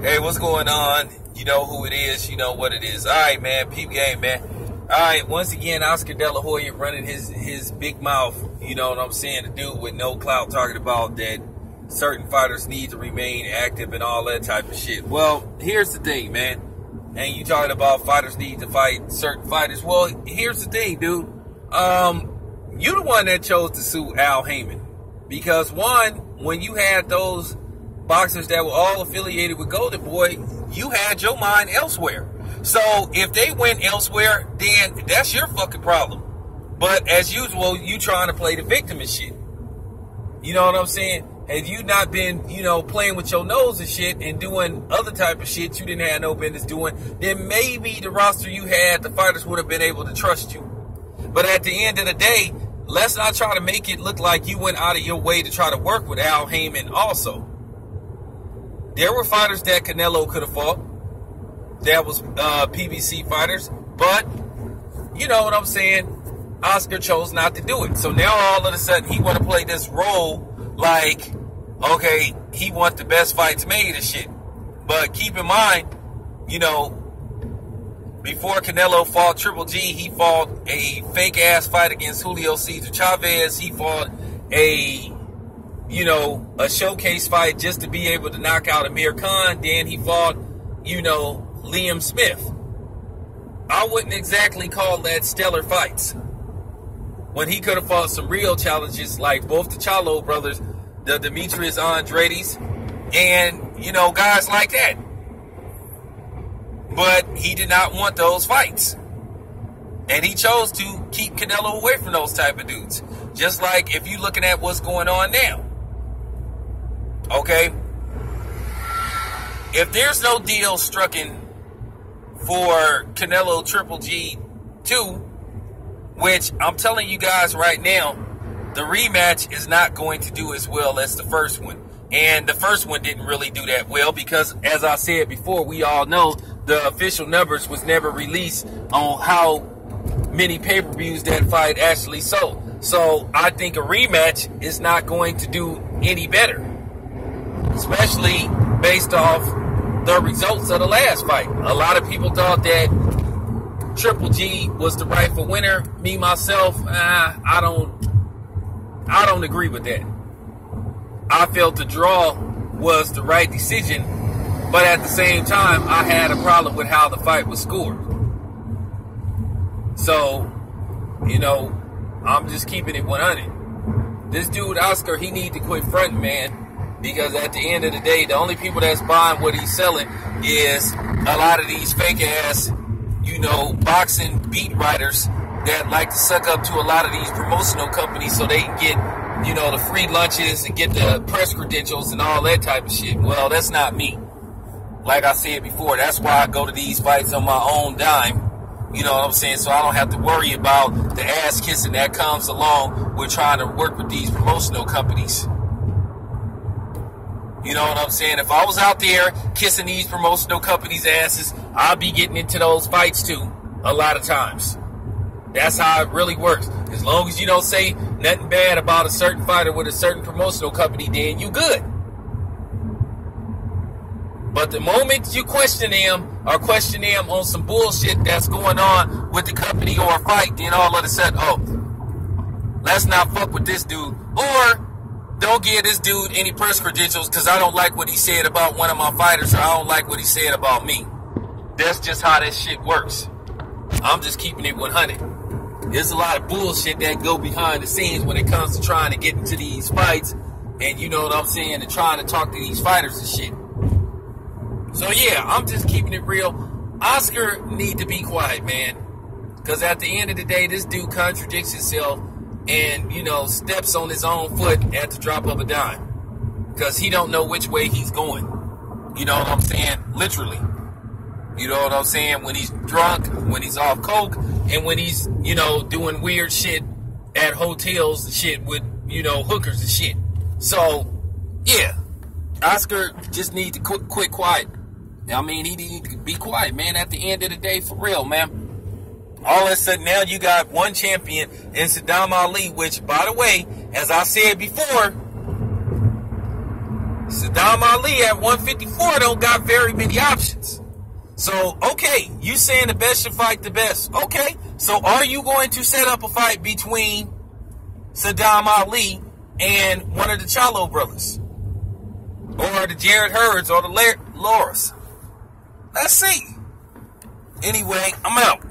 Hey, what's going on? You know who it is. You know what it is. All right, man. Peep game, man. All right. Once again, Oscar De La Hoya running his big mouth. You know what I'm saying? The dude with no clout talking about that certain fighters need to remain active and all that type of shit. Well, here's the thing, man. And you talking about fighters need to fight certain fighters. Well, here's the thing, dude. You the one that chose to sue Al Haymon. Because one, when you had those boxers that were all affiliated with Golden Boy, you had your mind elsewhere. So if they went elsewhere, then that's your fucking problem. But as usual, you trying to play the victim and shit. You know what I'm saying? Had you not been, playing with your nose and shit and doing other type of shit you didn't have no business doing, then maybe the roster you had, the fighters would have been able to trust you. But at the end of the day, let's not try to make it look like you went out of your way to try to work with Al Haymon also. There were fighters that Canelo could have fought. That was PBC fighters. But, you know what I'm saying? Oscar chose not to do it. So now all of a sudden he want to play this role like, okay, he wants the best fights made and shit. But keep in mind, before Canelo fought Triple G, he fought a fake-ass fight against Julio Cesar Chavez. He fought a showcase fight just to be able to knock out Amir Khan. Then he fought, Liam Smith. I wouldn't exactly call that stellar fights. When he could have fought some real challenges like both the Chalo brothers, the Demetrius Andrades, and, guys like that. But he did not want those fights. And he chose to keep Canelo away from those type of dudes. Just like if you're looking at what's going on now. Okay? If there's no deal struck in for Canelo Triple G 2, which I'm telling you guys right now, the rematch is not going to do as well as the first one. And the first one didn't really do that well because, as I said before, we all know the official numbers was never released on how many pay-per-views that fight actually sold. So I think a rematch is not going to do any better, especially based off the results of the last fight. A lot of people thought that Triple G was the rightful winner. Me, myself, I don't agree with that. I felt the draw was the right decision, but at the same time, I had a problem with how the fight was scored. So, I'm just keeping it 100. This dude, Oscar, he need to quit fronting, man, because at the end of the day, the only people that's buying what he's selling is a lot of these fake-ass, boxing beat writers that like to suck up to a lot of these promotional companies so they can get, the free lunches and get the press credentials and all that type of shit. Well, that's not me. Like I said before, that's why I go to these fights on my own dime. You know what I'm saying? So I don't have to worry about the ass kissing that comes along with trying to work with these promotional companies. You know what I'm saying? If I was out there kissing these promotional companies' asses, I'd be getting into those fights too, a lot of times. That's how it really works. As long as you don't say nothing bad about a certain fighter with a certain promotional company, then you good. But the moment you question them or question them on some bullshit that's going on with the company or a fight, then all of a sudden, let's not fuck with this dude. Or don't give this dude any press credentials because I don't like what he said about one of my fighters or I don't like what he said about me. That's just how that shit works. I'm just keeping it 100. There's a lot of bullshit that go behind the scenes when it comes to trying to get into these fights and you know what I'm saying, and trying to talk to these fighters and shit. So yeah, I'm just keeping it real. Oscar need to be quiet, man. Because at the end of the day, this dude contradicts himself and, steps on his own foot at the drop of a dime. Because he don't know which way he's going. You know what I'm saying? Literally. You know what I'm saying? When he's drunk, when he's off coke, and when he's, doing weird shit at hotels and shit with, hookers and shit. So, yeah. Oscar just need to quit quiet. I mean, he need to be quiet, man, at the end of the day, for real, man. All of a sudden, now you got one champion in Saddam Ali, which, by the way, as I said before, Saddam Ali at 154 don't got very many options. So, okay, you saying the best should fight the best. Okay, so are you going to set up a fight between Saddam Ali and one of the Chalo brothers? Or the Jared Hurds or the Loras? Let's see. Anyway, I'm out.